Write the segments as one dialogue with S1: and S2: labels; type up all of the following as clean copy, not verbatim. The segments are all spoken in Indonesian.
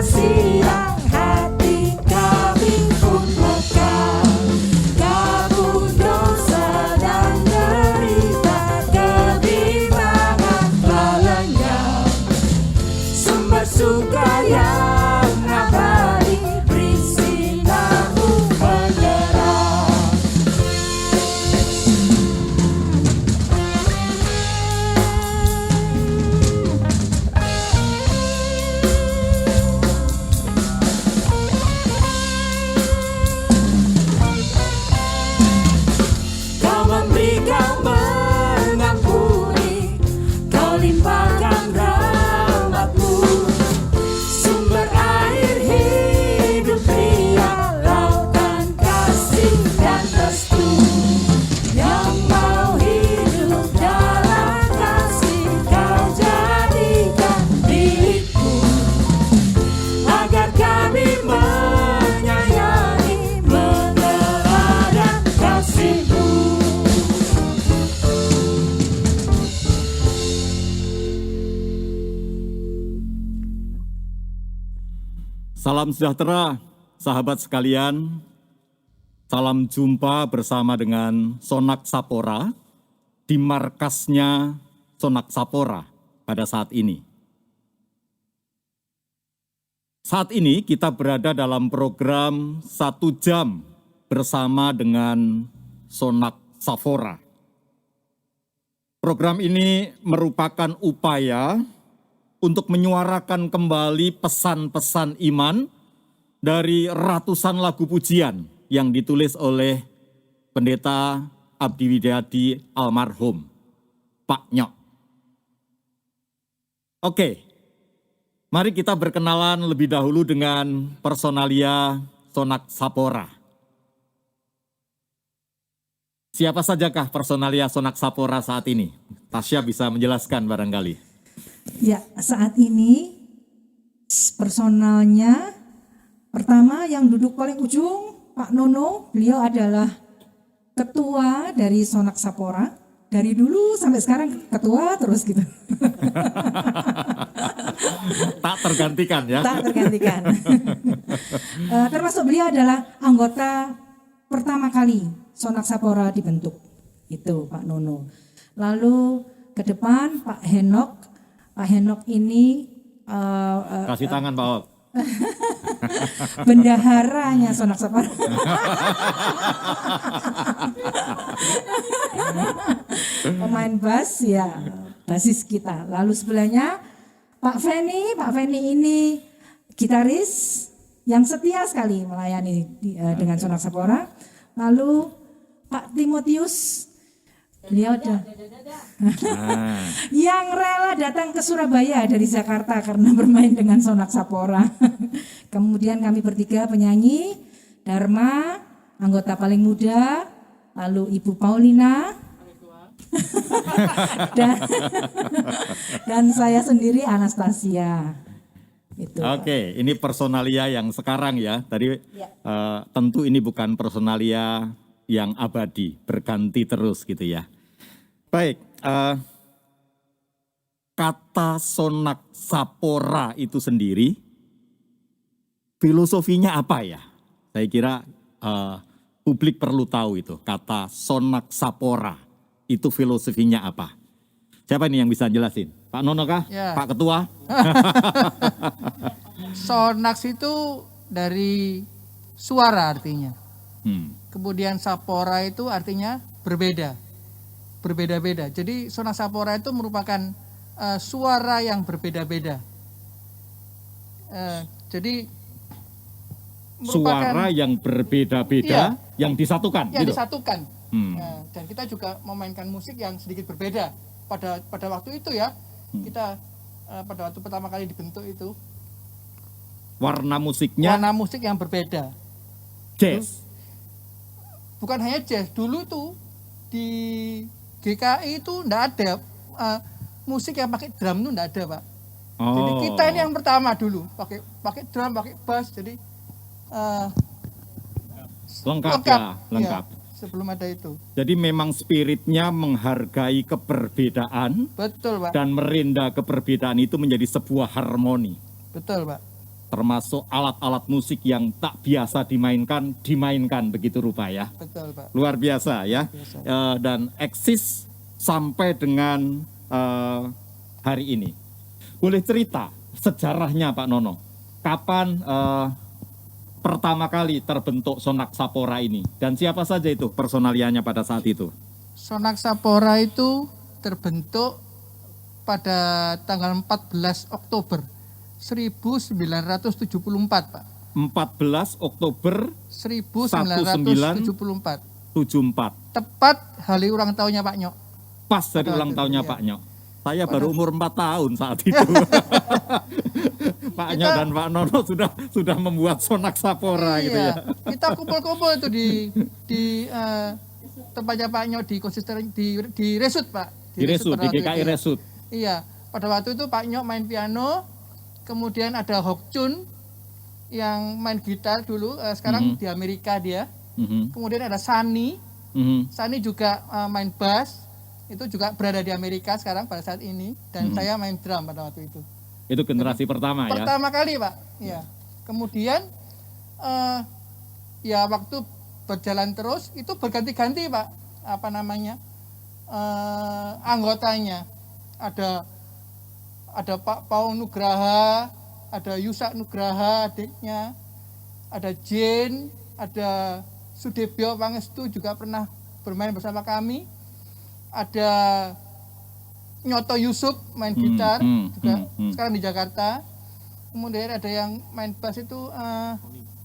S1: kasih yang hati kami pun lega. Kabut dosa dan derita, kebimbangan telah lenyap. Sumber suka yang abadi, beri sinarmu menyerah. Kau memberi, kau mengampuni, kau limpahkan rahmat-Mu. Sumber air hidup Dia, lautan kasih dan restu. Yang mau hidup dalam kasih, Kau jadikan milikku. Agar kami menyayangi, meneladani kasih-Mu.
S2: Salam sejahtera, sahabat sekalian. Salam jumpa bersama dengan Sonak Sapora di markasnya Sonak Sapora pada saat ini. Saat ini kita berada dalam program 1 jam bersama dengan Sonak Sapora. Program ini merupakan upaya untuk menyuarakan kembali pesan-pesan iman dari ratusan lagu pujian yang ditulis oleh Pendeta Abdi Widyadi almarhum, Pak Nyok. Oke, mari kita berkenalan lebih dahulu dengan personalia Sonak Sapora. Siapa sajakah personalia Sonak Sapora saat ini? Tasya bisa menjelaskan barangkali.
S3: Ya, saat ini personalnya pertama yang duduk paling ujung, Pak Nono, beliau adalah ketua dari Sonak Sapora. Dari dulu sampai sekarang ketua terus gitu.
S2: Tak tergantikan ya?
S3: Tak tergantikan. Termasuk beliau adalah anggota pertama kali Sonak Sapora dibentuk. Itu Pak Nono. Lalu ke depan Pak Henok. Pak Henok ini
S2: Kasih tangan Pak Ok.
S3: bendaharanya Sonak Sapora. Pemain bass ya, basis kita. Lalu sebelahnya Pak Feni. Pak Feni ini gitaris yang setia sekali melayani dengan Sonak Sapora. Lalu Pak Timotius, beliau yang rela datang ke Surabaya dari Jakarta karena bermain dengan Sonak Sapora. Kemudian kami bertiga penyanyi, Dharma, anggota paling muda, lalu Ibu Paulina, dan saya sendiri Anastasia. Itu.
S2: Oke, ini personalia yang sekarang ya. Tadi
S3: Ya.
S2: Tentu ini bukan personalia yang abadi, berganti terus gitu ya. Baik, kata Sonak Sapora itu sendiri, filosofinya apa ya? Saya kira publik perlu tahu itu, kata Sonak Sapora itu filosofinya apa? Siapa ini yang bisa jelasin? Pak Nono kah?
S4: Ya.
S2: Pak Ketua?
S4: Sonaks itu dari suara artinya. Kemudian Sapora itu artinya berbeda. Berbeda-beda. Jadi Sonak Sapora itu merupakan suara yang berbeda-beda. Jadi
S2: Suara yang berbeda-beda, yang disatukan.
S4: yang
S2: gitu?
S4: disatukan. Dan kita juga memainkan musik yang sedikit berbeda. Pada waktu itu ya, kita pada waktu pertama kali dibentuk itu.
S2: Warna musiknya
S4: Warna musik yang berbeda.
S2: jazz.
S4: Bukan hanya jazz, dulu tuh di GKI itu enggak ada musik yang pakai drum itu enggak ada, Pak. Jadi kita ini yang pertama dulu pakai drum, pakai bass, jadi
S2: lengkap ya, lengkap.
S4: Ya, sebelum ada itu.
S2: Jadi memang spiritnya menghargai keberbedaan
S4: Betul, Pak.
S2: dan merendah keberbedaan itu menjadi sebuah harmoni.
S4: Betul, Pak.
S2: termasuk alat-alat musik yang tak biasa dimainkan begitu rupa ya.
S4: Betul, Pak.
S2: Luar biasa ya.
S4: Biasa.
S2: Dan eksis sampai dengan hari ini. Boleh cerita sejarahnya Pak Nono, kapan pertama kali terbentuk Sonak Sapora ini dan siapa saja itu personalianya pada saat itu?
S4: Sonak Sapora itu terbentuk pada tanggal 14 Oktober 1974, Pak.
S2: 14 Oktober
S4: 1974.
S2: 74.
S4: Tepat hari ulang tahunnya Pak Nyok.
S2: Pas dari
S4: Pada
S2: ulang
S4: waktu
S2: tahunnya
S4: itu,
S2: Pak
S4: ya.
S2: Nyok. Saya baru umur 4 tahun saat itu. Pak Nyok dan Pak Nono sudah membuat Sonak Sapora gitu ya.
S4: Kita kumpul-kumpul itu di tempatnya Pak Nyok di konsisten di Resut, Pak.
S2: Di Resut,
S4: pada
S2: di
S4: waktu
S2: GKI
S4: itu, ya.
S2: Resut.
S4: Iya, pada waktu itu Pak Nyok main piano, kemudian ada Hok Chun yang main gitar dulu, sekarang di Amerika dia. Kemudian ada Sani, Sani juga main bass, itu juga berada di Amerika sekarang pada saat ini, dan saya main drum pada waktu itu.
S2: Itu generasi pertama ya.
S4: Pertama kali, Pak. Ya. Kemudian ya waktu berjalan terus itu berganti-ganti, Pak. Apa namanya? Anggotanya. Ada Pak Pau Nugraha, ada Yusak Nugraha adiknya, ada Jane, ada Sudebyo Pangestu juga pernah bermain bersama kami. Ada Nyoto Yusuf main gitar juga sekarang di Jakarta. Kemudian ada yang main bass itu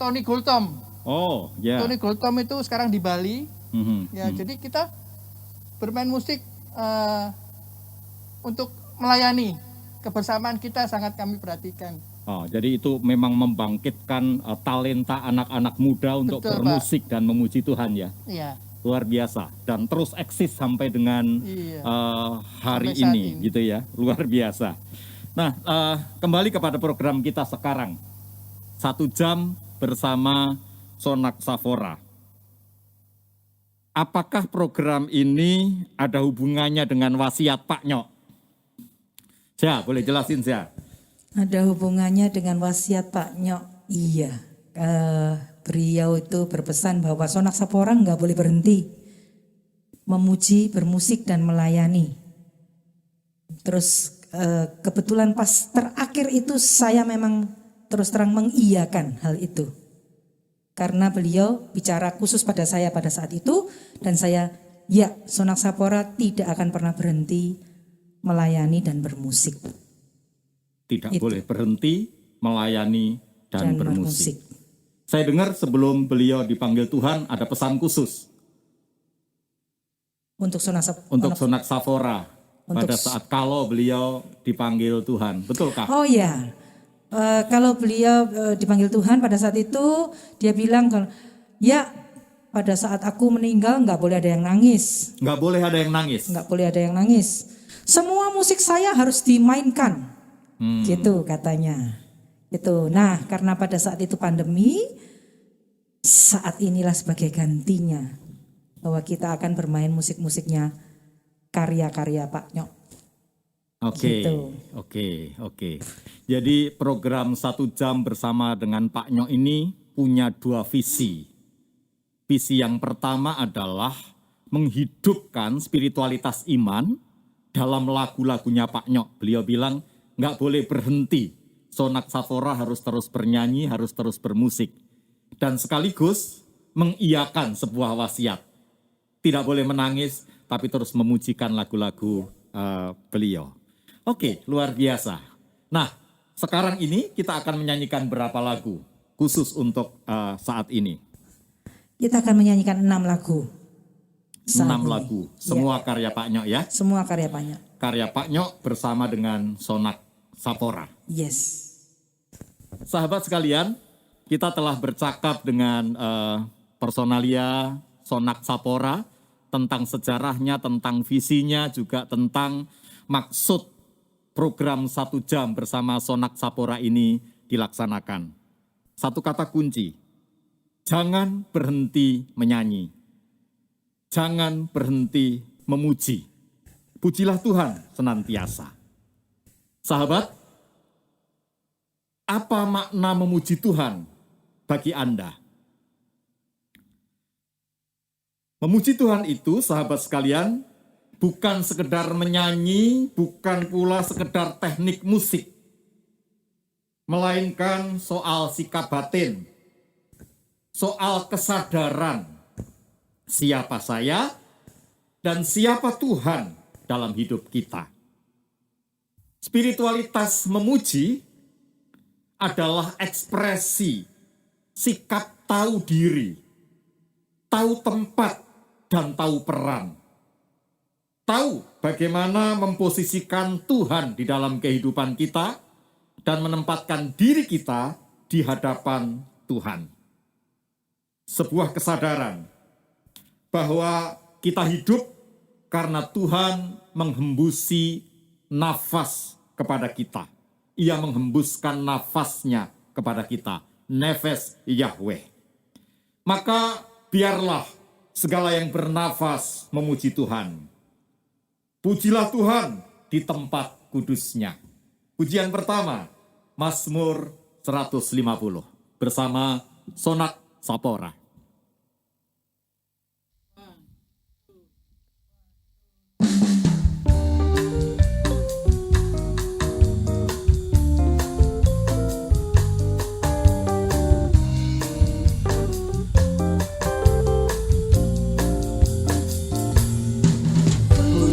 S4: Tony Gultom.
S2: Oh, ya.
S4: Tony Gultom itu sekarang di Bali. Ya, jadi kita bermain musik untuk melayani. Kebersamaan kita sangat kami perhatikan.
S2: Oh, jadi itu memang membangkitkan talenta anak-anak muda untuk
S4: Betul,
S2: bermusik dan memuji Tuhan ya.
S4: Iya.
S2: Luar biasa dan terus eksis sampai dengan
S4: Iya.
S2: hari
S4: Sampai saat
S2: ini
S4: ini.
S2: gitu ya. Luar biasa. Nah, kembali kepada program kita sekarang. 1 jam bersama Sonak Sapora. Apakah program ini ada hubungannya dengan wasiat Pak Nyok? Sia, boleh jelasin Sia?
S3: Ada hubungannya dengan wasiat Pak Nyok. Iya. Beliau itu berpesan bahwa Sonak Sapora nggak boleh berhenti memuji, bermusik dan melayani. Terus kebetulan pas terakhir itu saya memang terus terang mengiyakan hal itu. Karena beliau bicara khusus pada saya pada saat itu dan saya ya Sonak Sapora tidak akan pernah berhenti melayani dan bermusik.
S2: Tidak
S3: Itu.
S2: boleh berhenti melayani dan bermusik.
S3: bermusik.
S2: Saya dengar sebelum beliau dipanggil Tuhan ada pesan khusus
S3: Untuk
S2: untuk Sonak Sapora
S3: Untuk-
S2: pada saat kalau beliau dipanggil Tuhan. Betulkah?
S3: Oh ya, kalau beliau dipanggil Tuhan pada saat itu dia bilang kalau ya pada saat aku meninggal nggak boleh ada yang nangis,
S2: Nggak boleh ada yang nangis.
S3: nggak boleh ada yang nangis. Semua musik saya harus dimainkan, gitu katanya. Itu. Nah, karena pada saat itu pandemi, saat inilah sebagai gantinya bahwa kita akan bermain musik-musiknya karya-karya Pak Nyok.
S2: Oke,
S3: Gitu.
S2: oke. Jadi program 1 jam bersama dengan Pak Nyok ini punya 2 visi. Visi yang pertama adalah menghidupkan spiritualitas iman dalam lagu-lagunya Pak Nyok. Beliau bilang nggak boleh berhenti. Sonak Sapora harus terus bernyanyi, harus terus bermusik. Dan sekaligus mengiyakan sebuah wasiat. Tidak boleh menangis, tapi terus memujikan lagu-lagu beliau. Oke, luar biasa. Nah, sekarang ini kita akan menyanyikan berapa lagu khusus untuk saat ini?
S3: Kita akan menyanyikan 6 lagu.
S2: 6
S3: saat ini.
S2: lagu, semua karya Pak Nyok ya.
S3: Semua karya Pak Nyok.
S2: Karya Pak Nyok bersama dengan Sonak Sapora.
S3: Yes.
S2: Sahabat sekalian, kita telah bercakap dengan personalia Sonak Sapora tentang sejarahnya, tentang visinya, juga tentang maksud program 1 jam bersama Sonak Sapora ini dilaksanakan. Satu kata kunci, jangan berhenti menyanyi. Jangan berhenti memuji. Pujilah Tuhan senantiasa. Sahabat, Apa makna memuji Tuhan bagi Anda? Memuji Tuhan itu, sahabat sekalian, bukan sekedar menyanyi, bukan pula sekedar teknik musik, melainkan soal sikap batin, soal kesadaran siapa saya dan siapa Tuhan dalam hidup kita. Spiritualitas memuji adalah ekspresi sikap tahu diri, tahu tempat, dan tahu peran. Tahu bagaimana memposisikan Tuhan di dalam kehidupan kita dan menempatkan diri kita di hadapan Tuhan. Sebuah kesadaran bahwa kita hidup karena Tuhan menghembusi nafas kepada kita. Ia menghembuskan nafasnya kepada kita. Nefes Yahweh. Maka biarlah segala yang bernafas memuji Tuhan. Pujilah Tuhan di tempat kudusnya. Pujian pertama, Mazmur 150 bersama Sonak Sapora.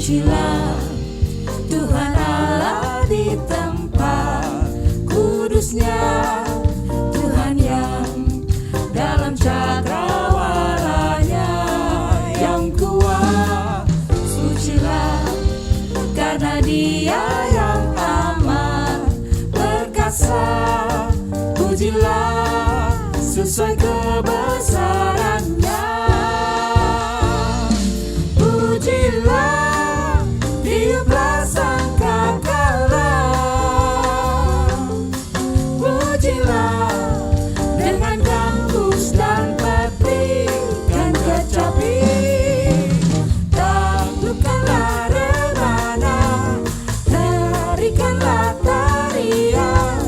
S1: Pujilah Tuhan Allah di tempat kudusnya, Tuhan yang dalam cakrawalanya yang kuat. Pujilah karena Dia yang amat perkasa. Pujilah sesuai kebesarannya. Pujilah tiuplah sangkakala. Pujilah dengan gambus dan peti dan kecapi. Taklukkanlah rebana, tarikanlah tarian,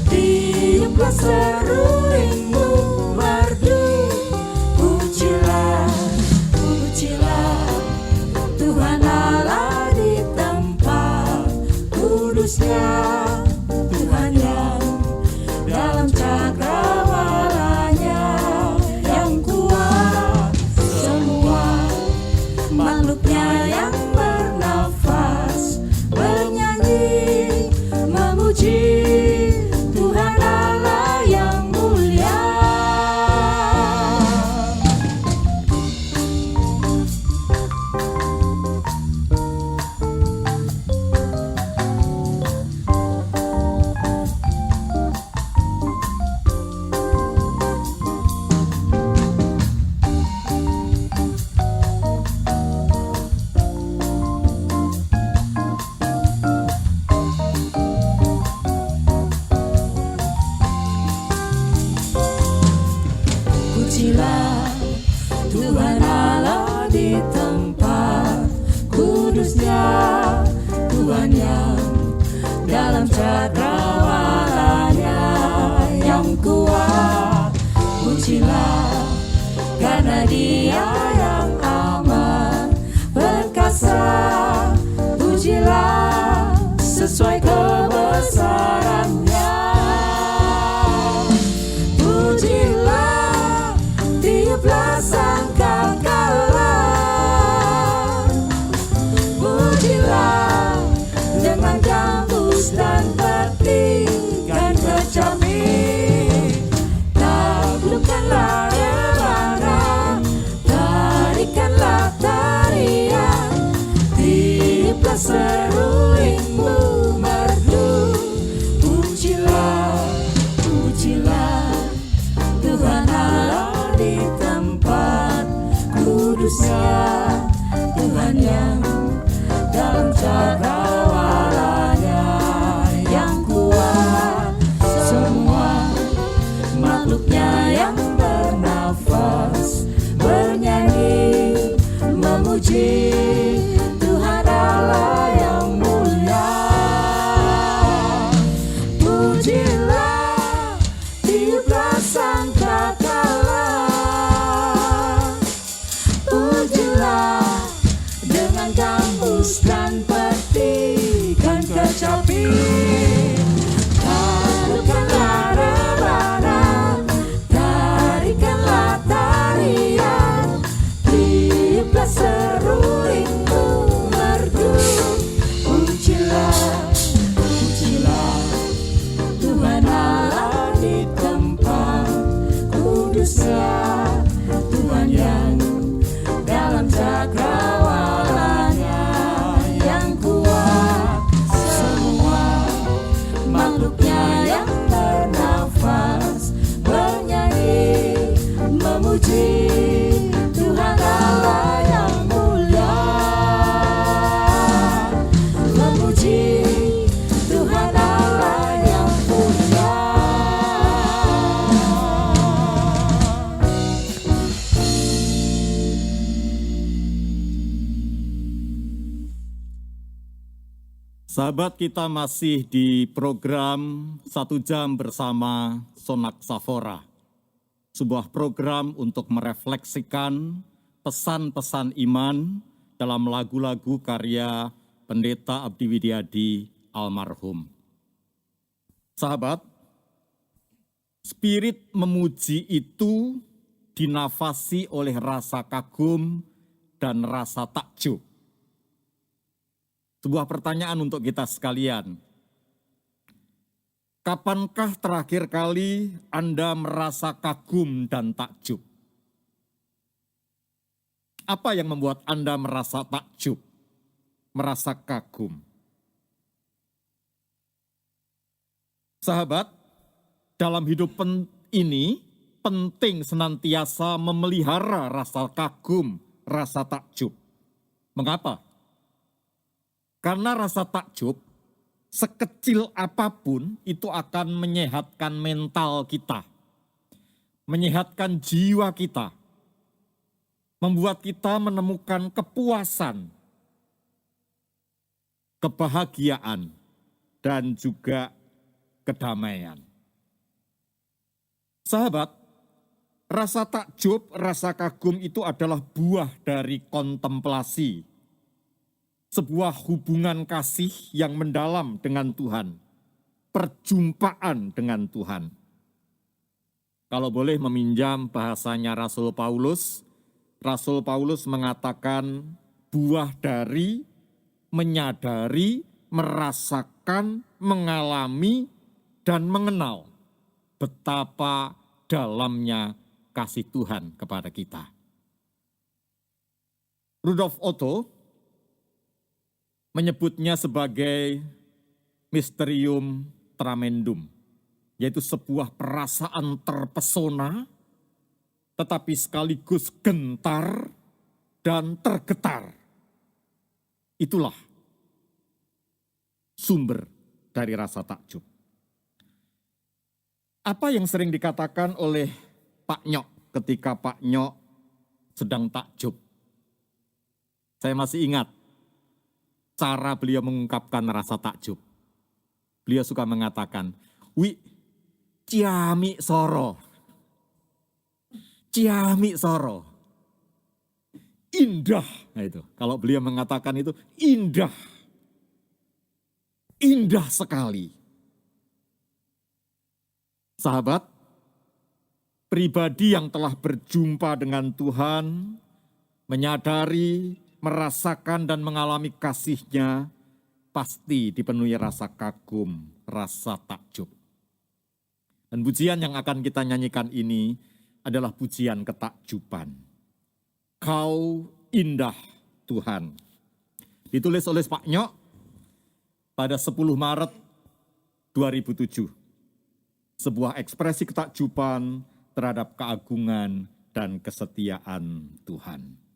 S1: tiuplah serulingmu merdu. Pujilah, pujilah Tuhan Allah di tempat kudusnya, Tuhan yang dalam cakrawalanya yang kuat. Semua makhluknya yang bernafas bernyanyi memuji Tuhan Allah yang mulia. Pujilah Tuhan Allah di tempat kudusnya, Tuhan yang dalam cakrawalanya yang kuat. Pujilah karena Dia yang amat perkasa. Pujilah sesuai kebesarannya. Pujilah tiuplah sangkakala. Pujilah dengan gambus dan peti dan kecapi. Taklukkanlah rebana, tarikanlah tarian, tiuplah serulingmu merdu. Pujilah, pujilah Tuhan Allah di tempat kudusnya, Tuhan yang dalam cakrawalanya yang kuat. Semua makhluknya yang bernafas bernyanyi memuji Tuhan Allah yang mulia. Pujilah yang bernafas bernyanyi memuji Tuhan Allah yang mulia, memuji Tuhan Allah yang mulia.
S2: Sahabat, kita masih di program 1 jam bersama Sonak Safora. Sebuah program untuk merefleksikan pesan-pesan iman dalam lagu-lagu karya Pendeta Abdi Widiadi almarhum. Sahabat, spirit memuji itu dinafasi oleh rasa kagum dan rasa takjub. Sebuah pertanyaan untuk kita sekalian. Kapankah terakhir kali Anda merasa kagum dan takjub? Apa yang membuat Anda merasa takjub, merasa kagum? Sahabat, dalam hidup ini penting senantiasa memelihara rasa kagum, rasa takjub. Mengapa? Karena rasa takjub, sekecil apapun itu akan menyehatkan mental kita, menyehatkan jiwa kita, membuat kita menemukan kepuasan, kebahagiaan, dan juga kedamaian. Sahabat, rasa takjub, rasa kagum itu adalah buah dari kontemplasi. Sebuah hubungan kasih yang mendalam dengan Tuhan. Perjumpaan dengan Tuhan. Kalau boleh meminjam bahasanya Rasul Paulus mengatakan buah dari menyadari, merasakan, mengalami, dan mengenal betapa dalamnya kasih Tuhan kepada kita. Rudolf Otto menyebutnya sebagai mysterium tremendum, yaitu sebuah perasaan terpesona, tetapi sekaligus gentar dan tergetar. Itulah sumber dari rasa takjub. Apa yang sering dikatakan oleh Pak Nyok ketika Pak Nyok sedang takjub? Saya masih ingat cara beliau mengungkapkan rasa takjub. Beliau suka mengatakan, "Wi, ciami soro. Ciami soro." Indah. Nah itu, kalau beliau mengatakan itu indah. Indah sekali. Sahabat, pribadi yang telah berjumpa dengan Tuhan, menyadari, merasakan dan mengalami kasih-Nya, pasti dipenuhi rasa kagum, rasa takjub. Dan pujian yang akan kita nyanyikan ini adalah pujian ketakjuban. Kau indah Tuhan. Ditulis oleh Pak Nyok pada 10 Maret 2007. Sebuah ekspresi ketakjuban terhadap keagungan dan kesetiaan Tuhan.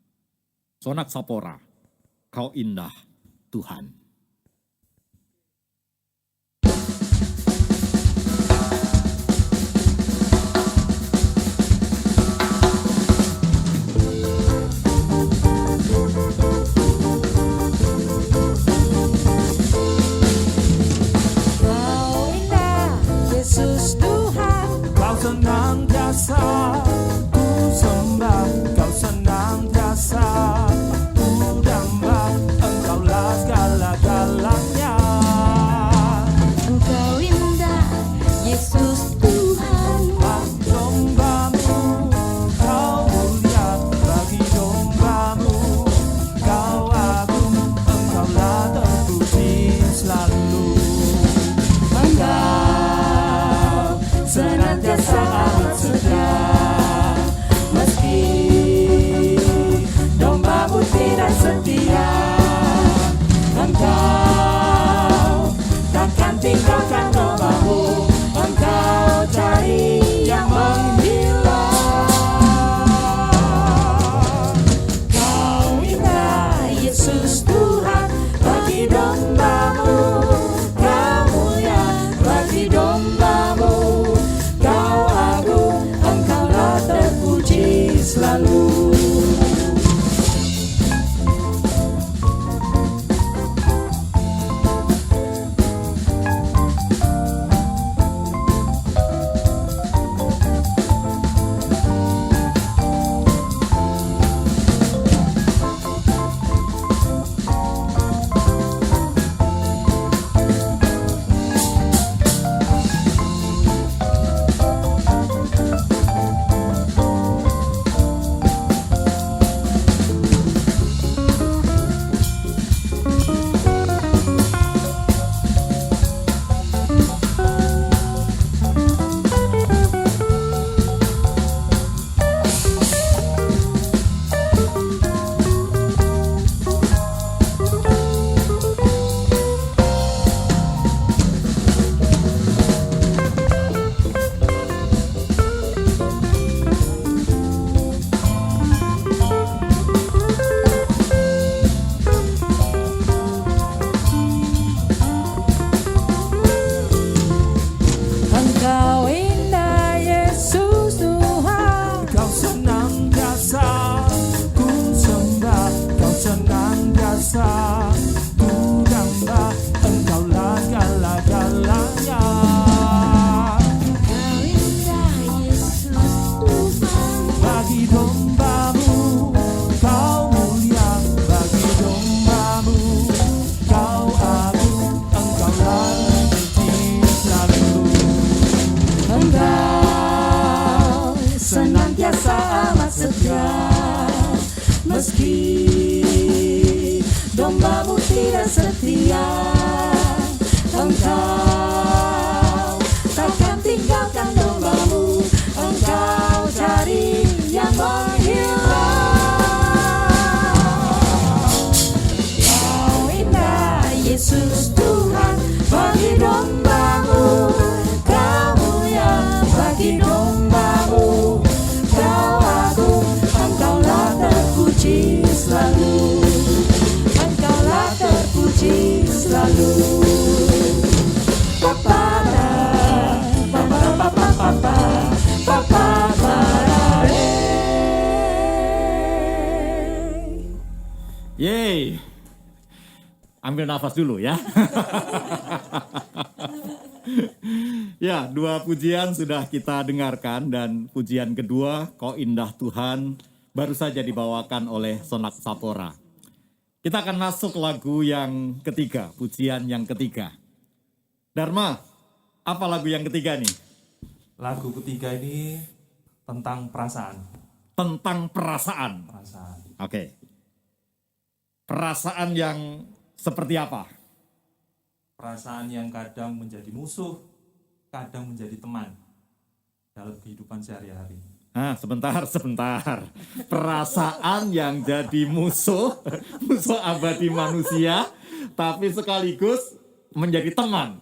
S2: Sonak Safora, kau indah Tuhan.
S1: Kau indah, Yesus Tuhan.
S5: Kau senantiasa ku sembah, kau senantiasa ku damba, engkaulah segala-galanya.
S1: Engkau indah, Yesus Tuhan.
S5: Dombamu, kau mulia bagi dombamu, kau agung, engkaulah terpuji selalu.
S1: Engkau senantiasa amat setia, meski dombamu tidak setia. Engkau takkan tinggalkan dombamu Engkau senantiasa amat setia, meski dombamu tidak setia. Engkau takkan tinggalkan dombamu, engkau cari yang menghilang. Kau indah Yesus Tuhan bagi dombamu, kau mulia bagi dombamu, kau agung, engkaulah terpuji selalu, engkaulah terpuji selalu.
S2: Yeay. Ambil nafas dulu ya. Ya, 2 pujian sudah kita dengarkan dan pujian kedua, Kau Indah Tuhan, baru saja dibawakan oleh Sonak Sapora. Kita akan masuk lagu yang ketiga, pujian yang ketiga. Dharma, apa lagu yang ketiga nih?
S5: Lagu ketiga ini tentang perasaan.
S2: Tentang perasaan.
S5: Perasaan.
S2: Oke. Perasaan yang seperti apa?
S5: Perasaan yang kadang menjadi musuh, kadang menjadi teman dalam kehidupan sehari-hari.
S2: Nah, sebentar. Perasaan yang jadi musuh abadi manusia, tapi sekaligus menjadi teman.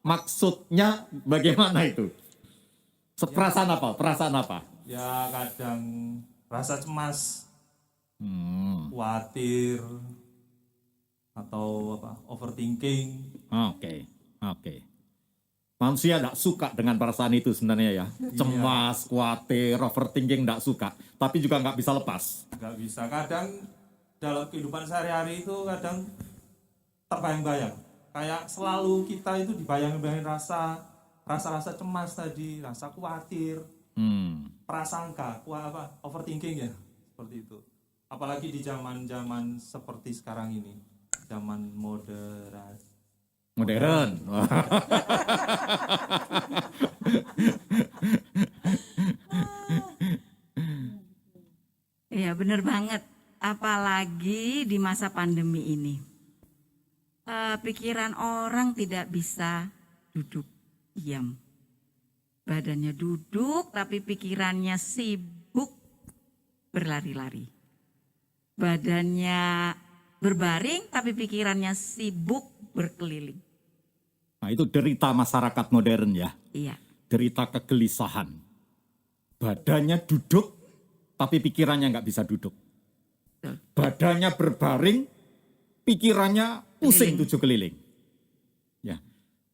S2: Maksudnya bagaimana itu? Perasaan apa? Perasaan apa?
S5: Ya kadang rasa cemas, khawatir, atau overthinking.
S2: Oke. Manusia tidak suka dengan perasaan itu sebenarnya ya. Cemas, khawatir, overthinking tidak suka. Tapi juga nggak bisa lepas.
S5: Nggak bisa, kadang dalam kehidupan sehari-hari itu kadang terbayang-bayang. Kayak selalu kita itu dibayang-bayangin rasa-rasa cemas tadi, rasa khawatir, prasangka, overthinking ya, seperti itu. Apalagi di zaman-zaman seperti sekarang ini, zaman modern.
S6: Iya bener banget, apalagi di masa pandemi ini. Pikiran orang tidak bisa duduk diam. Badannya duduk tapi pikirannya sibuk berlari-lari. Badannya berbaring tapi pikirannya sibuk berkeliling.
S2: Nah, itu derita masyarakat modern ya.
S6: Iya.
S2: Derita kegelisahan. Badannya duduk tapi pikirannya nggak bisa duduk.
S6: Betul.
S2: Badannya berbaring, pikirannya pusing 7 keliling. Ya,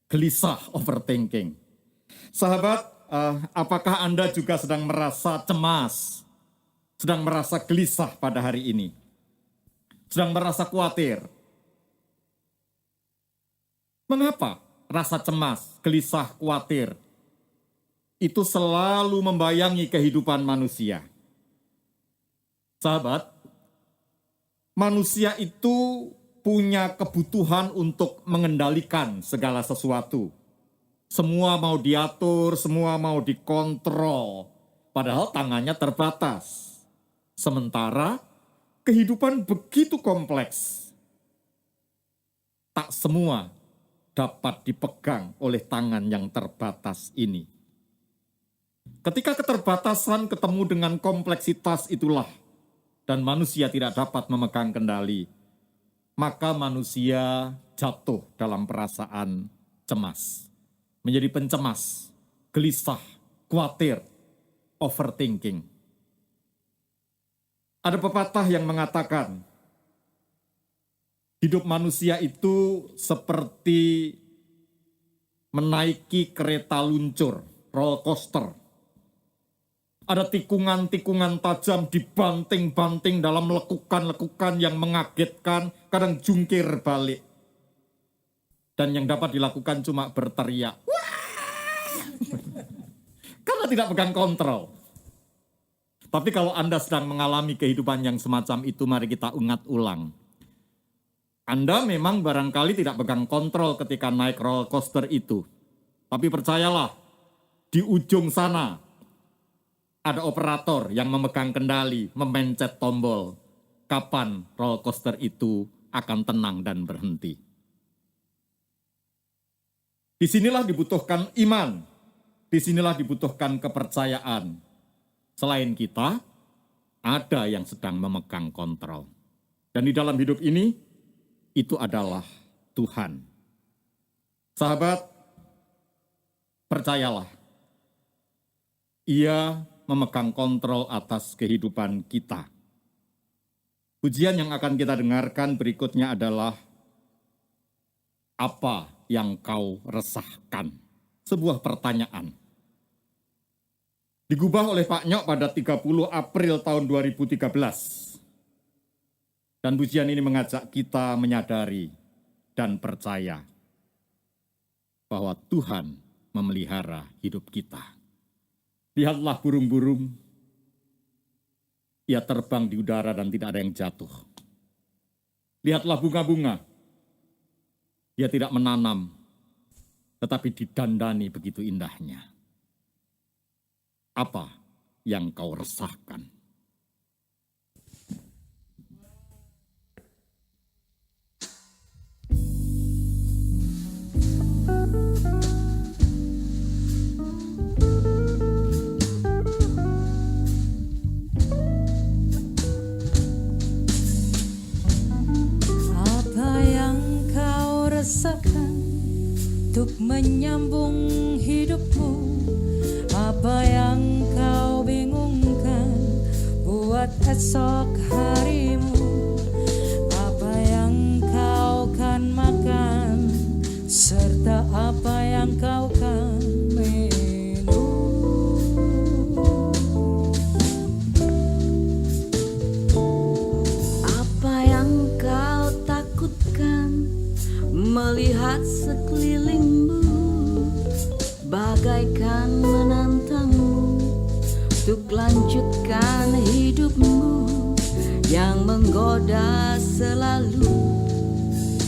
S2: gelisah, overthinking. Sahabat, apakah Anda juga sedang merasa cemas? Sedang merasa gelisah pada hari ini? Sedang merasa khawatir? Mengapa rasa cemas, gelisah, khawatir itu selalu membayangi kehidupan manusia? Sahabat, manusia itu punya kebutuhan untuk mengendalikan segala sesuatu. Semua mau diatur, semua mau dikontrol. Padahal tangannya terbatas. Sementara kehidupan begitu kompleks. Tak semua dapat dipegang oleh tangan yang terbatas ini. Ketika keterbatasan ketemu dengan kompleksitas itulah, dan manusia tidak dapat memegang kendali, maka manusia jatuh dalam perasaan cemas. Menjadi pencemas, gelisah, khawatir, overthinking. Ada pepatah yang mengatakan, hidup manusia itu seperti menaiki kereta luncur, roller coaster. Ada tikungan-tikungan tajam dibanting-banting dalam lekukan-lekukan yang mengagetkan, kadang jungkir balik. Dan yang dapat dilakukan cuma berteriak. Karena tidak pegang kontrol. Tapi kalau Anda sedang mengalami kehidupan yang semacam itu, mari kita ingat ulang. Anda memang barangkali tidak pegang kontrol ketika naik roller coaster itu. Tapi percayalah, Di ujung sana ada operator yang memegang kendali, memencet tombol kapan roller coaster itu akan tenang dan berhenti. Disinilah dibutuhkan iman, disinilah dibutuhkan kepercayaan. Selain kita, ada yang sedang memegang kontrol. Dan di dalam hidup ini, itu adalah Tuhan. Sahabat, percayalah, Ia memegang kontrol atas kehidupan kita. Pujian yang akan kita dengarkan berikutnya adalah apa yang kau resahkan? Sebuah pertanyaan. Digubah oleh Pak Nyok pada 30 April tahun 2013. Dan pujian ini mengajak kita menyadari dan percaya bahwa Tuhan memelihara hidup kita. Lihatlah burung-burung, ia terbang di udara dan tidak ada yang jatuh. Lihatlah bunga-bunga, ia tidak menanam, tetapi didandani begitu indahnya. Apa yang kau resahkan?
S1: Rasakan untuk menyambung hidupmu, apa yang kau bingungkan buat esok harimu, apa yang kau kan makan serta apa yang kau kan minum. Apa yang kau takutkan melihat sekelilingmu, bagaikan menantangmu untuk lanjutkan hidupmu yang menggoda selalu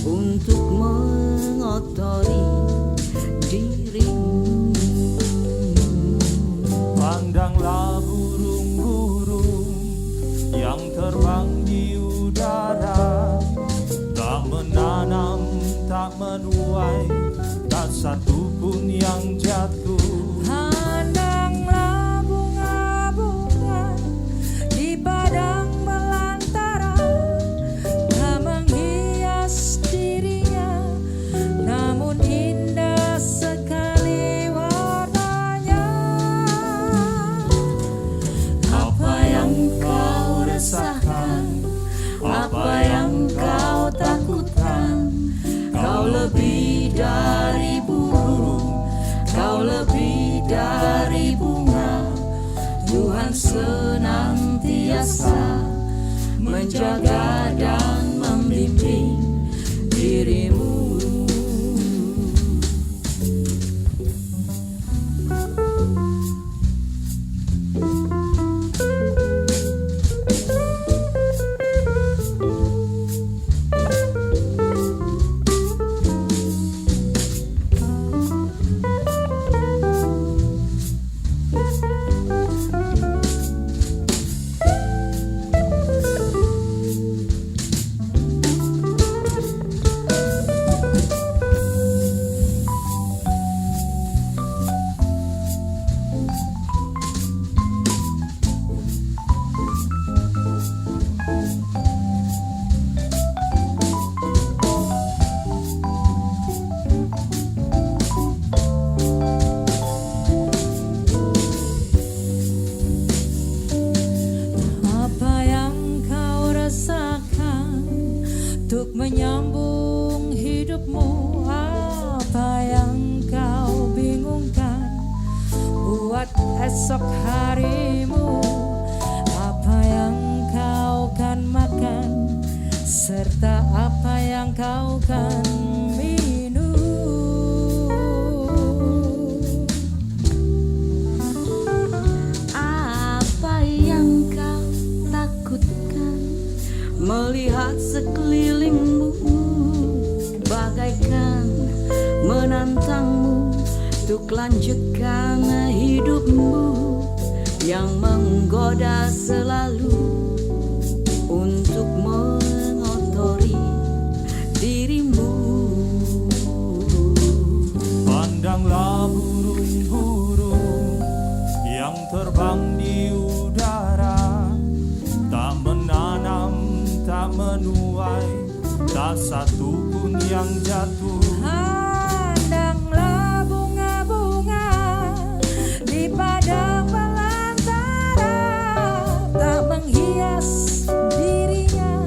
S1: untuk mengotori dirimu.
S5: Pandanglah burung-burung yang terbang di udara, tak menanam, tak menuai, tak satu pun yang jatuh.
S1: Pandanglah bunga-bunga di padang belantara, tak menghias dirinya, namun indah sekali warnanya. Apa yang kau resahkan, apa yang kau takutkan, kau lebih dari burung, kau lebih dari bunga. Tuhan senantiasa menjaga dan membimbing dirimu. Untuk menyambung hidupmu, apa yang kau bingungkan buat esok harimu, apa yang kau kan makan serta apa yang kau kan minum. Apa yang kau takutkan melihat sekelilingmu, bagaikan menantangmu untuk untuk lanjutkan hidupmu yang menggoda selalu untuk mengotori dirimu.
S5: Pandanglah burung-burung yang terbang di udara, tak menanam, tak menuai, tak satu pun yang jatuh.
S3: Pandanglah bunga-bunga di padang belantara, tak menghias dirinya,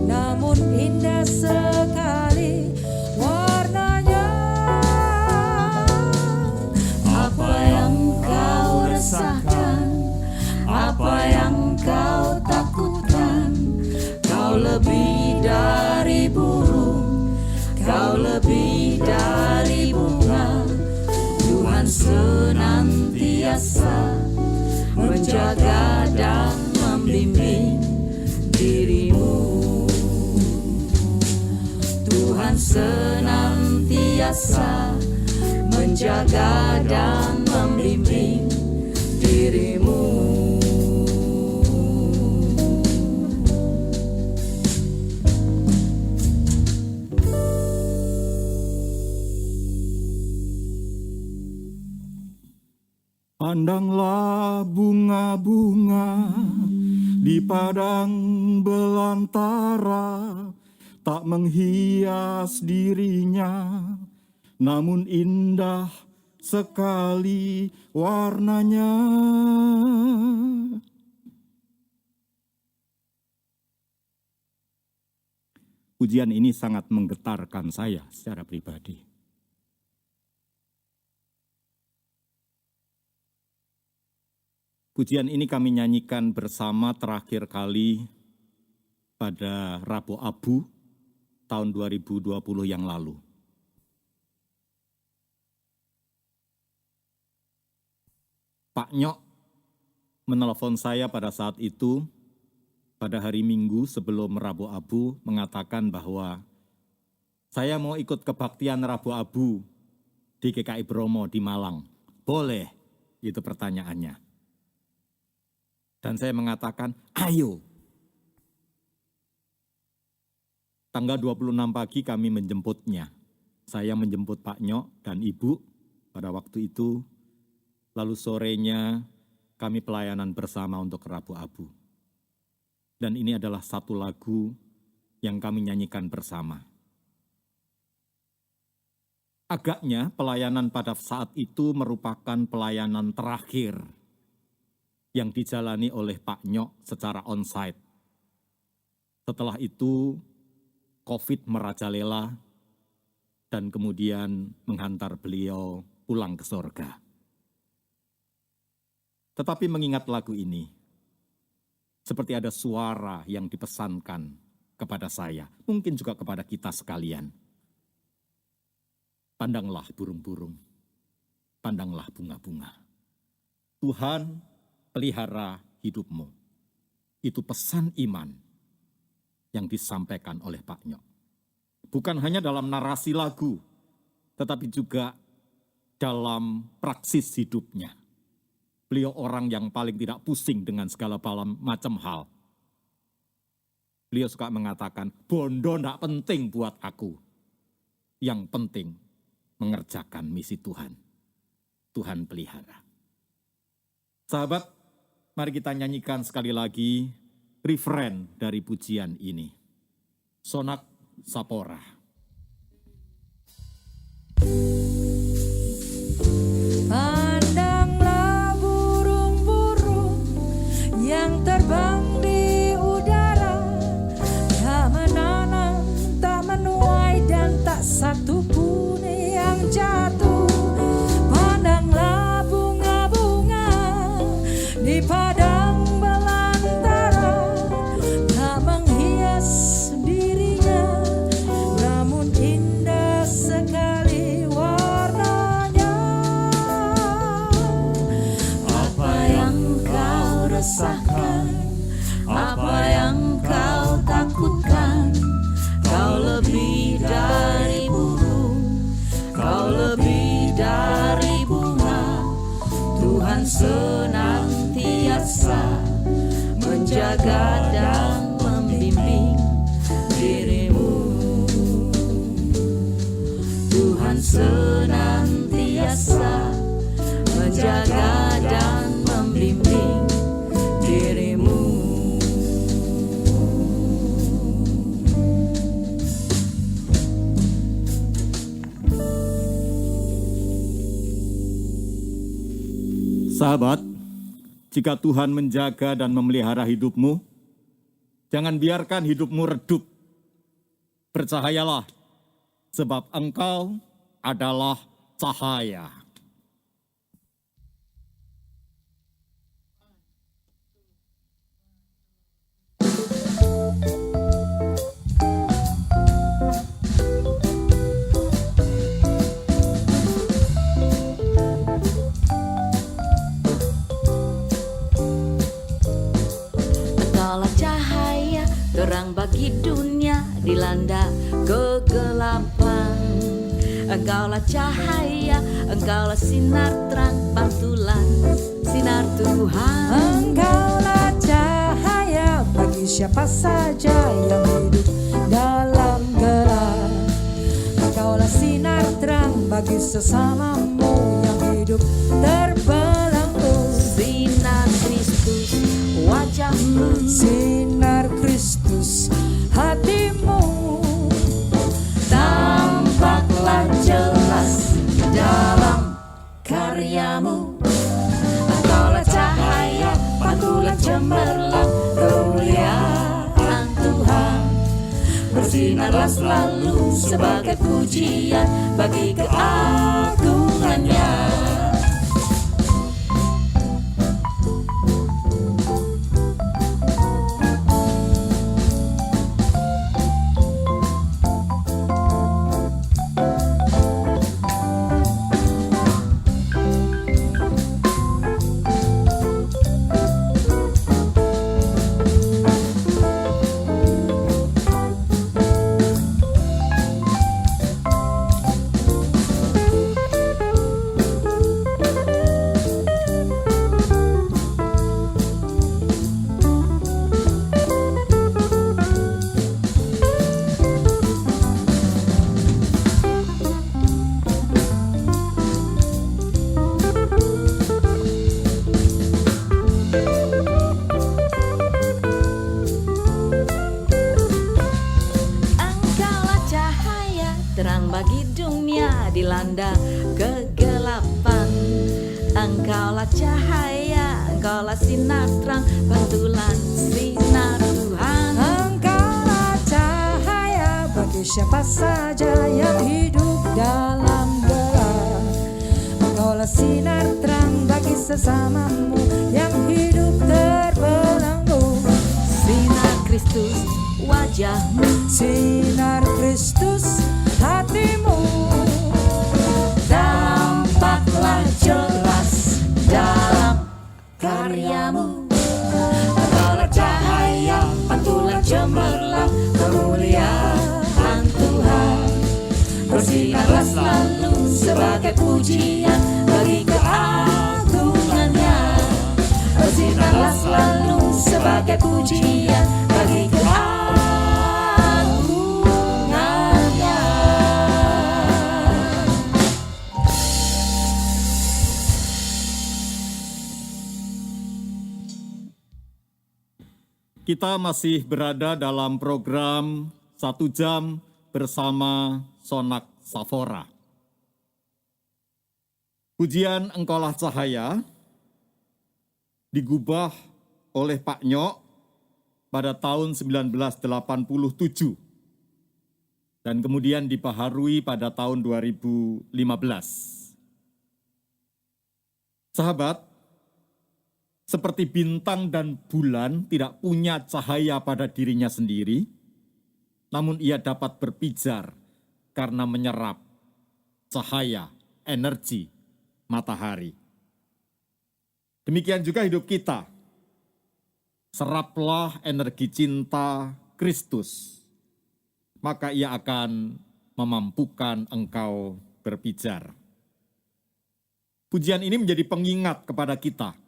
S3: namun indah sekali warnanya.
S1: Apa yang kau resahkan, apa yang kau takutkan, kau lebih dari burung, kau lebih dari bunga. Tuhan senantiasa menjaga dan membimbing dirimu. Tuhan senantiasa menjaga dan membimbing dirimu.
S2: Pandanglah bunga-bunga di padang belantara, tak menghias dirinya, namun indah sekali warnanya. Pujian ini sangat menggetarkan saya secara pribadi. Pujian ini kami nyanyikan bersama terakhir kali pada Rabu Abu tahun 2020 yang lalu. Pak Nyok menelpon saya pada saat itu, pada hari Minggu sebelum Rabu Abu, mengatakan bahwa saya mau ikut kebaktian Rabu Abu di GKI Bromo di Malang. Boleh? Itu pertanyaannya. Dan saya mengatakan, ayo. Tanggal 26 pagi kami menjemputnya. Saya menjemput Pak Nyok dan Ibu pada waktu itu. Lalu sorenya kami pelayanan bersama untuk Rabu Abu. Dan ini adalah satu lagu yang kami nyanyikan bersama. Agaknya pelayanan pada saat itu merupakan pelayanan terakhir yang dijalani oleh Pak Nyok secara onsite. Setelah itu, COVID merajalela dan kemudian menghantar beliau pulang ke surga. Tetapi mengingat lagu ini, seperti ada suara yang dipesankan kepada saya, mungkin juga kepada kita sekalian. Pandanglah burung-burung, pandanglah bunga-bunga. Tuhan pelihara hidupmu. Itu pesan iman yang disampaikan oleh Pak Nyok. Bukan hanya dalam narasi lagu, tetapi juga dalam praksis hidupnya. Beliau orang yang paling tidak pusing dengan segala macam hal. Beliau suka mengatakan, bondo tidak penting buat aku. Yang penting mengerjakan misi Tuhan. Tuhan pelihara. Sahabat, mari kita nyanyikan sekali lagi refren dari pujian ini. Sonak Sapora.
S3: Pandanglah burung-burung yang terbang di udara, tak menanam, tak menuai, dan tak satu pun yang jatuh. Pandanglah bunga-bunga di padang belantara, tak menghias dirinya, namun indah sekali
S1: menjaga dan membimbing dirimu. Tuhan senantiasa menjaga dan membimbing dirimu.
S2: Sahabat, jika Tuhan menjaga dan memelihara hidupmu, jangan biarkan hidupmu redup. Percayalah, sebab engkau adalah cahaya.
S1: Engkaulah cahaya terang bagi dunia dilanda kegelapan. Engkaulah cahaya, engkaulah sinar terang pantulan sinar Tuhan.
S3: Engkaulah cahaya bagi siapa saja yang hidup dalam gelap. Engkaulah sinar terang bagi sesamamu yang hidup terbelenggu.
S1: Sinar Kristus wajahmu,
S3: Sinar Kristus hatimu,
S1: tampaklah jelas dalam karyamu. Engkaulah cahaya, pantulan cemerlang kemuliaan Tuhan. Bersinarlah selalu sebagai pujian bagi keagungannya. Engkaulah cahaya terang bagi dunia dilanda kegelapan. Engkaulah cahaya, engkaulah sinar terang pantulan sinar Tuhan.
S3: engkaulah cahaya bagi siapa saja yang hidup dalam gelap. Engkaulah sinar terang bagi sesamamu yang hidup terbelenggu.
S1: Sinar Kristus wajahmu,
S3: Sinar Kristus hatimu,
S1: tampaklah jelas dalam karyamu. Engkaulah cahaya, pantulan cemerlang kemuliaan Tuhan. Bersinarlah selalu sebagai pujian bagi keagungannya. Bersinarlah selalu sebagai pujian bagi keagungannya.
S2: Kita masih berada dalam program 1 jam bersama Sonak Safora. Pujian Engkaulah Cahaya digubah oleh Pak Nyok pada tahun 1987 dan kemudian dibaharui pada tahun 2015. Sahabat, seperti bintang dan bulan tidak punya cahaya pada dirinya sendiri, namun ia dapat berpijar karena menyerap cahaya, energi, matahari. Demikian juga hidup kita. Seraplah energi cinta Kristus, maka ia akan memampukan engkau berpijar. Pujian ini menjadi pengingat kepada kita.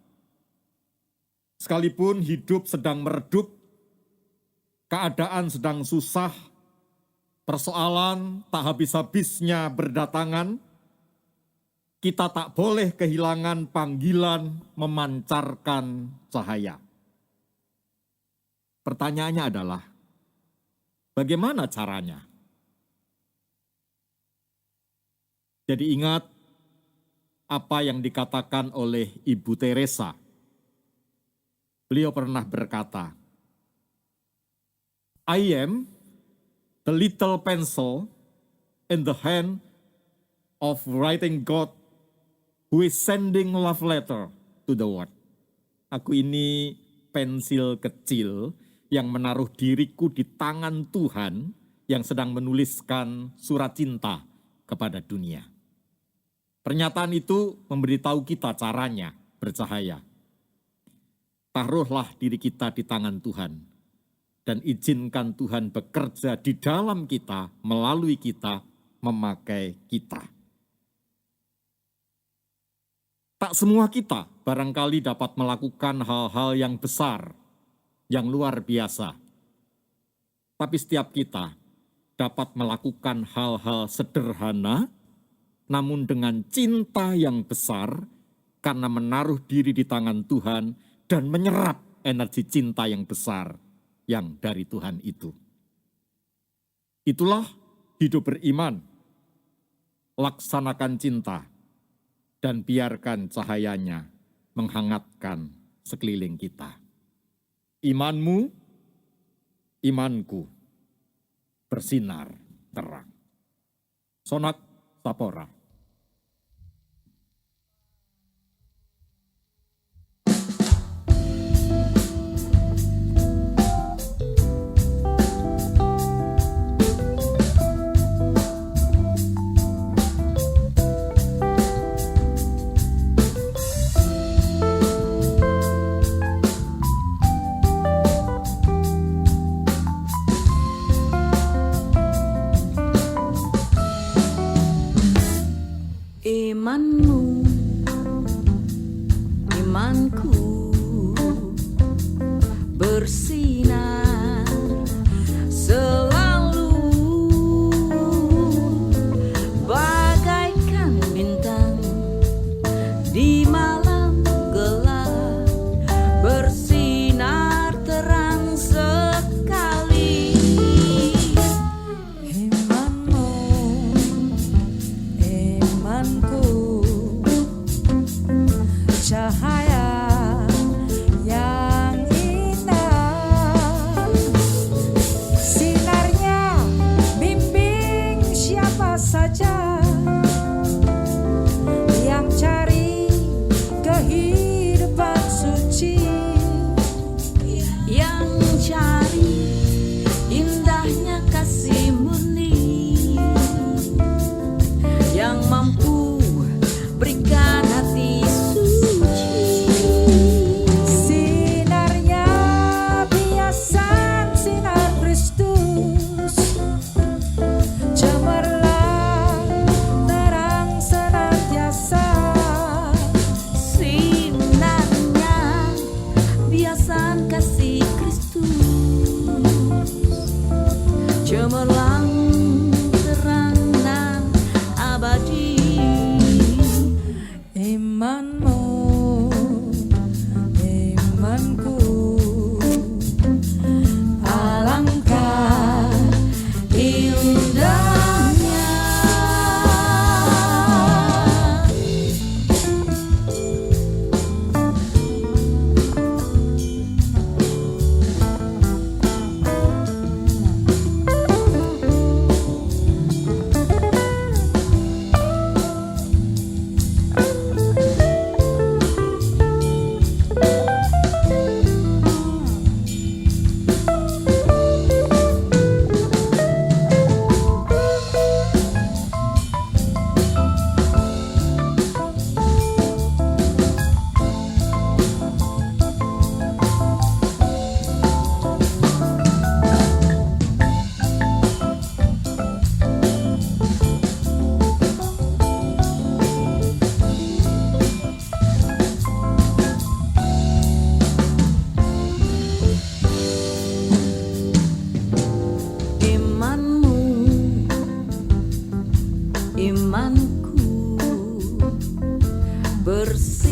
S2: Sekalipun hidup sedang meredup, keadaan sedang susah, persoalan tak habis-habisnya berdatangan, kita tak boleh kehilangan panggilan memancarkan cahaya. Pertanyaannya adalah, bagaimana caranya? Jadi ingat apa yang dikatakan oleh Ibu Teresa. Beliau pernah berkata, I am the little pencil in the hand of writing God who is sending love letter to the world. Aku ini pensil kecil yang menaruh diriku di tangan Tuhan yang sedang menuliskan surat cinta kepada dunia. Pernyataan itu memberitahu kita caranya bercahaya. Taruhlah diri kita di tangan Tuhan dan izinkan Tuhan bekerja di dalam kita, melalui kita, memakai kita. Tak semua kita barangkali dapat melakukan hal-hal yang besar, yang luar biasa. Tapi setiap kita dapat melakukan hal-hal sederhana, namun dengan cinta yang besar, karena menaruh diri di tangan Tuhan dan menyerap energi cinta yang besar yang dari Tuhan itu. Itulah hidup beriman. Laksanakan cinta dan biarkan cahayanya menghangatkan sekeliling kita. Imanmu, imanku, bersinar terang. Sonak Sapora.
S1: Imanmu, imanku, bersinar selalu bagaikan bintang di malam gelap, bersinar terang sekali.
S3: Imanmu, imanku, cahaya yang indah, sinarnya bimbing siapa saja yang cari kehidupan suci,
S1: Yang cari indahnya kasih murni, yang mampu berikan hati suci.
S3: sinarnya biasan sinar Kristus, cemerlang terang senantiasa.
S1: Sinarnya biasan kasih Kristus, cemerlang terang dan abadi.
S3: Imanmu, imanku, alangkah indahnya.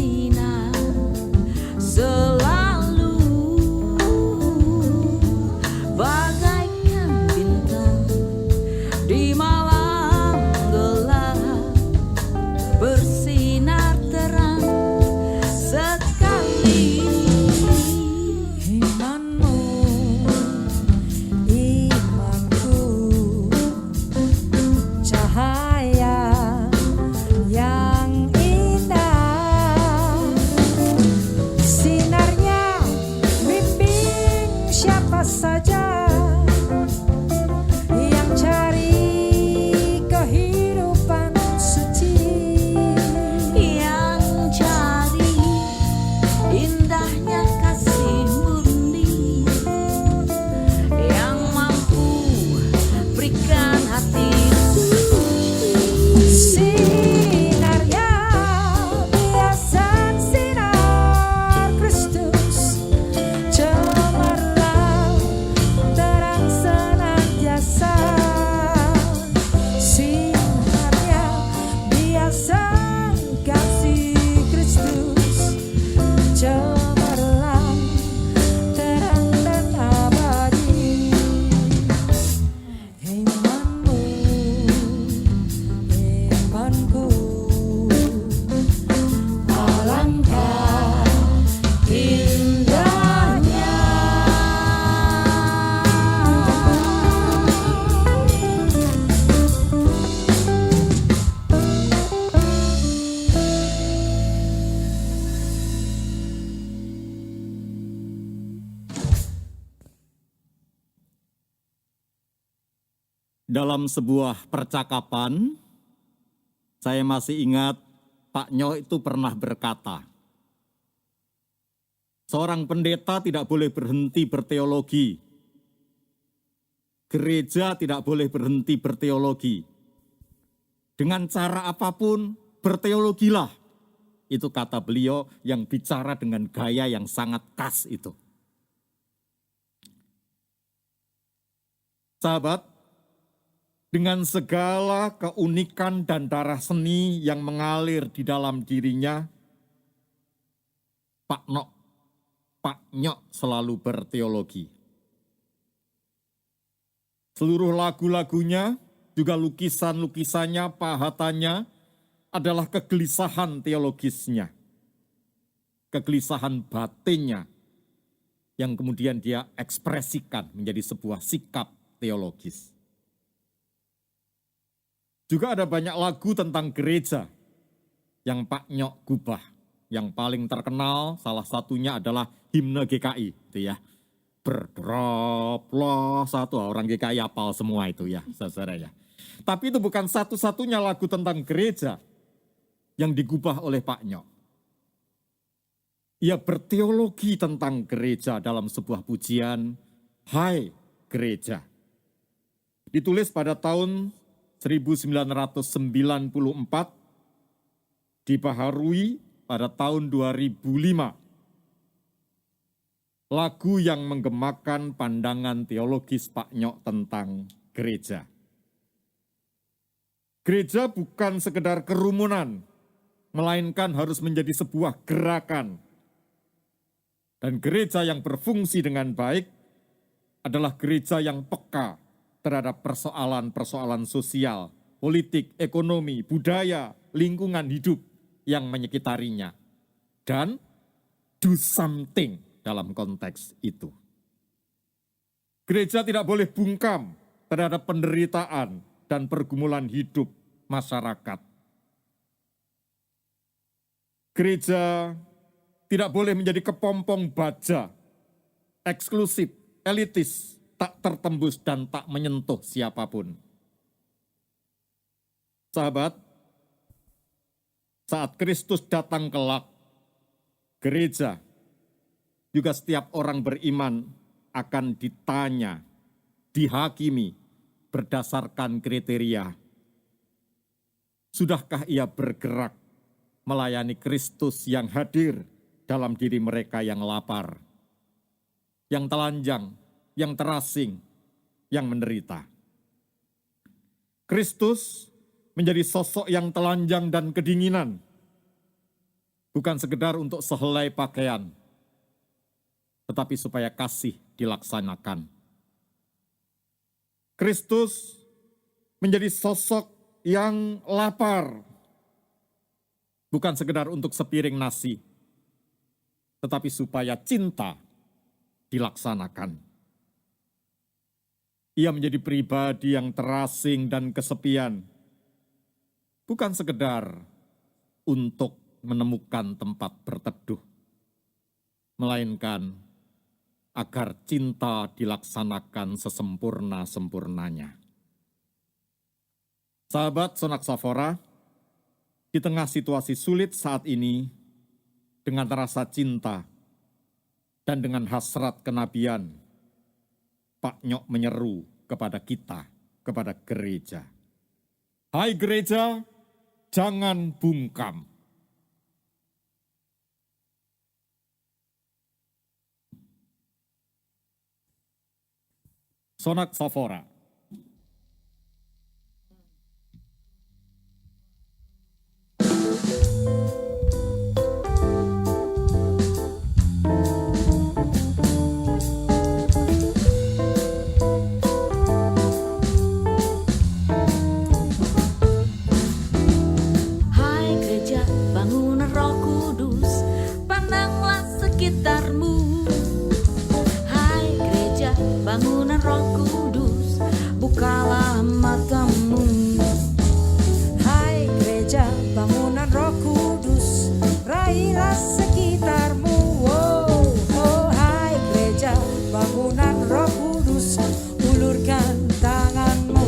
S1: bersinar selalu bagaikan bintang di malam gelap, bersinar terang sekali.
S3: Imanmu, imanku, cahaya yang indah, sinarnya bimbing siapa saja yang cari kehidupan suci,
S1: Yang cari indahnya kasih murni, yang mampu berikan hati suci.
S3: sinarnya biasan sinar Kristus, cemerlang terang senantiasa. Sinarnya biasan kasih Kristus, cemerlang terang dan abadi. Imanmu, imanku, alangkah indahnya.
S2: Dalam sebuah percakapan, saya masih ingat Pak Nyoh itu pernah berkata, seorang pendeta tidak boleh berhenti berteologi. Gereja tidak boleh berhenti berteologi. Dengan cara apapun, berteologilah. Itu kata beliau yang bicara dengan gaya yang sangat khas itu. Sahabat, dengan segala keunikan dan darah seni yang mengalir di dalam dirinya, Pak Nyoh selalu berteologi. Seluruh lagu-lagunya, juga lukisan-lukisannya, pahatannya adalah kegelisahan teologisnya. Kegelisahan batinnya yang kemudian dia ekspresikan menjadi sebuah sikap teologis. Juga ada banyak lagu tentang gereja yang Pak Nyoh gubah. Yang paling terkenal salah satunya adalah himne GKI, itu ya. Berderaplah satu, orang GKI hafal semua itu ya, saudara ya. Tapi itu bukan satu-satunya lagu tentang gereja yang digubah oleh Pak Nyoh. Ia berteologi tentang gereja dalam sebuah pujian, Hai Gereja. Ditulis pada tahun 1994, dibaharui pada tahun 2005. Lagu yang menggemakan pandangan teologis Pak Nyoh tentang gereja. Gereja bukan sekedar kerumunan, melainkan harus menjadi sebuah gerakan. Dan gereja yang berfungsi dengan baik adalah gereja yang peka terhadap persoalan-persoalan sosial, politik, ekonomi, budaya, lingkungan hidup yang menyekitarinya. Dan do something dalam konteks itu. Gereja tidak boleh bungkam terhadap penderitaan dan pergumulan hidup masyarakat. Gereja tidak boleh menjadi kepompong baja, eksklusif, elitis, tak tertembus dan tak menyentuh siapapun. Sahabat, saat Kristus datang kelak, gereja, juga setiap orang beriman akan ditanya, dihakimi berdasarkan kriteria. Sudahkah ia bergerak melayani Kristus yang hadir dalam diri mereka yang lapar, yang telanjang, yang terasing, yang menderita. Kristus menjadi sosok yang telanjang dan kedinginan. Bukan sekedar untuk sehelai pakaian, tetapi supaya kasih dilaksanakan. Kristus menjadi sosok yang lapar, bukan sekedar untuk sepiring nasi, tetapi supaya cinta dilaksanakan. Ia menjadi pribadi yang terasing dan kesepian, bukan sekedar untuk menemukan tempat berteduh, melainkan agar cinta dilaksanakan sesempurna-sempurnanya. Sahabat Sonak Safora, di tengah situasi sulit saat ini, dengan rasa cinta dan dengan hasrat kenabian, Pak Nyok menyeru kepada kita, kepada gereja. Hai gereja, jangan bungkam. Sonak Safora.
S1: Hai gereja, bangunan Roh Kudus, pandanglah sekitarmu. Hai gereja, bangunan Roh Kudus, bukalah matamu.
S3: Hai gereja, bangunan Roh Kudus, raihlah sekitarmu. Oh, oh, hai gereja, bangunan Roh Kudus, ulurkan tanganmu.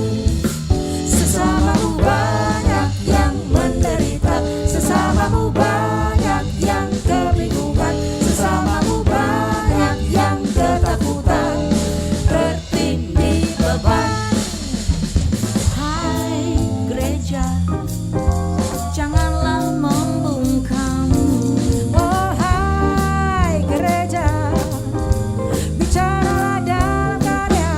S3: Sesamamu banyak yang menderita, sesamamu banyak yang kebingungan, sesamamu banyak yang ketakutan, tertindih beban.
S1: Hai gereja, janganlah membungkam.
S3: Oh hai gereja, bicaralah dalam karya.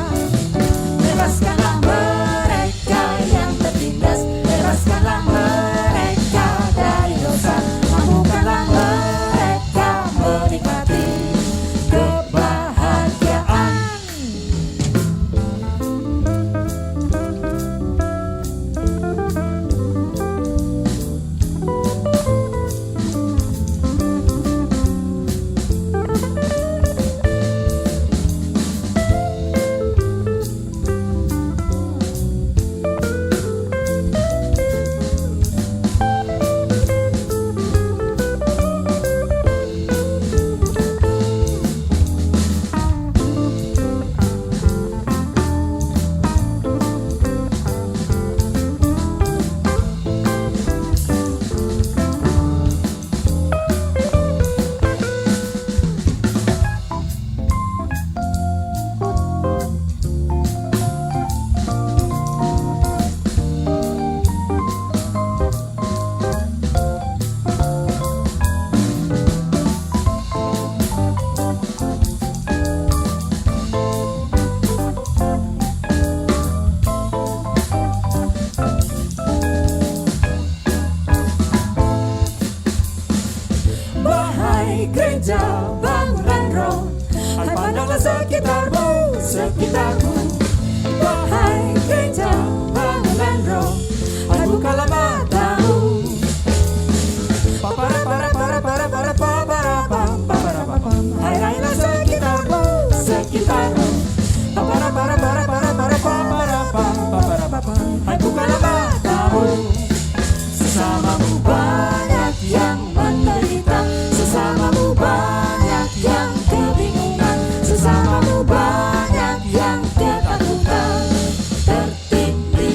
S3: Bebaskanlah mereka yang tertindas, bebaskanlah mereka dari dosa, mampukanlah mereka menikmati kebahagiaan. Wahai gereja, bangunan roh, hai pandanglah sekitarmu, sekitarmu. Wahai gereja, bangunan roh, hai bukalah matamu. Hai raihlah sekitarmu, sekitarmu. Hai bukalah matamu. Sesamamu banyak yang menderita, sesamamu banyak yang kebingungan, sesamamu banyak yang ketakutan, tertindih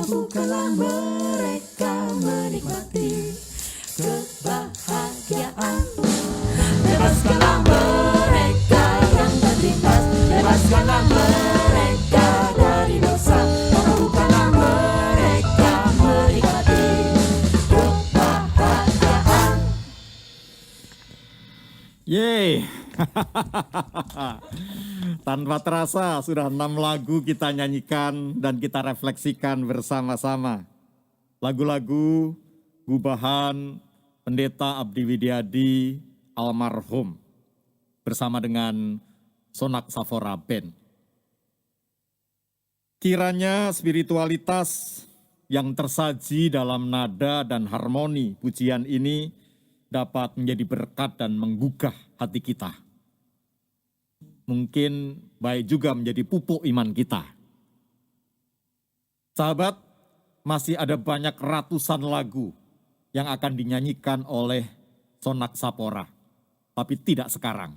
S1: mampukanlah mereka menikmati kebahagiaan. Bebaskanlah mereka yang tertindas, bebaskanlah mereka dari dosa, mampukanlah mereka menikmati kebahagiaan.
S2: Yeay. Tanpa terasa sudah 6 lagu kita nyanyikan dan kita refleksikan bersama-sama. Lagu-lagu gubahan Pendeta Abdi Widiadi almarhum bersama dengan Sonak Sapphora Band. Kiranya spiritualitas yang tersaji dalam nada dan harmoni pujian ini dapat menjadi berkat dan menggugah hati kita. Mungkin baik juga menjadi pupuk iman kita. Sahabat, masih ada banyak ratusan lagu yang akan dinyanyikan oleh Sonak Sapphora, tapi tidak sekarang.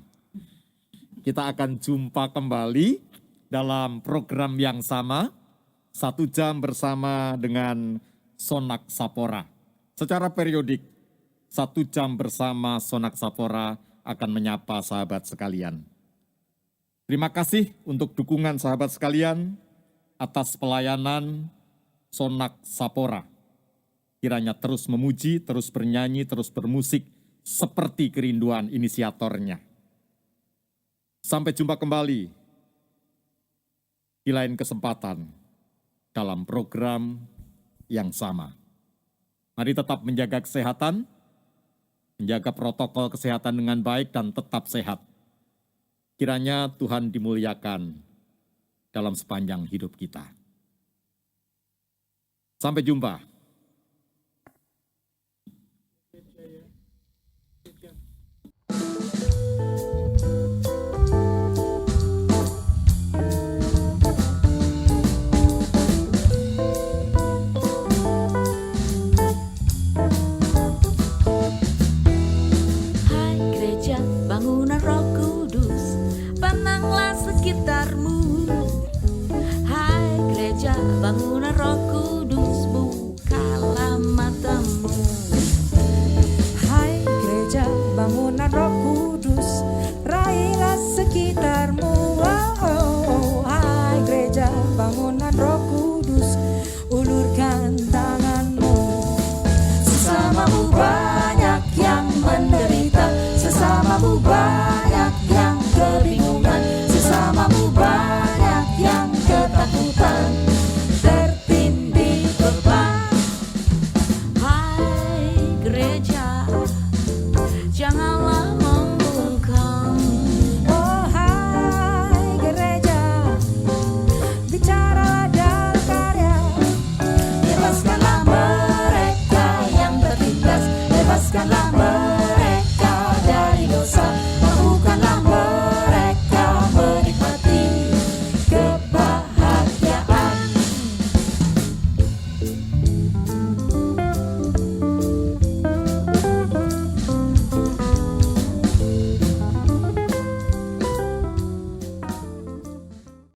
S2: Kita akan jumpa kembali dalam program yang sama, 1 jam bersama dengan Sonak Sapphora. Secara periodik, 1 jam bersama Sonak Sapphora akan menyapa sahabat sekalian. Terima kasih untuk dukungan sahabat sekalian atas pelayanan Sonak Sapphora. Kiranya terus memuji, terus bernyanyi, terus bermusik seperti kerinduan inisiatornya. Sampai jumpa kembali di lain kesempatan dalam program yang sama. Mari tetap menjaga kesehatan, menjaga protokol kesehatan dengan baik dan tetap sehat. Kiranya Tuhan dimuliakan dalam sepanjang hidup kita. Sampai jumpa.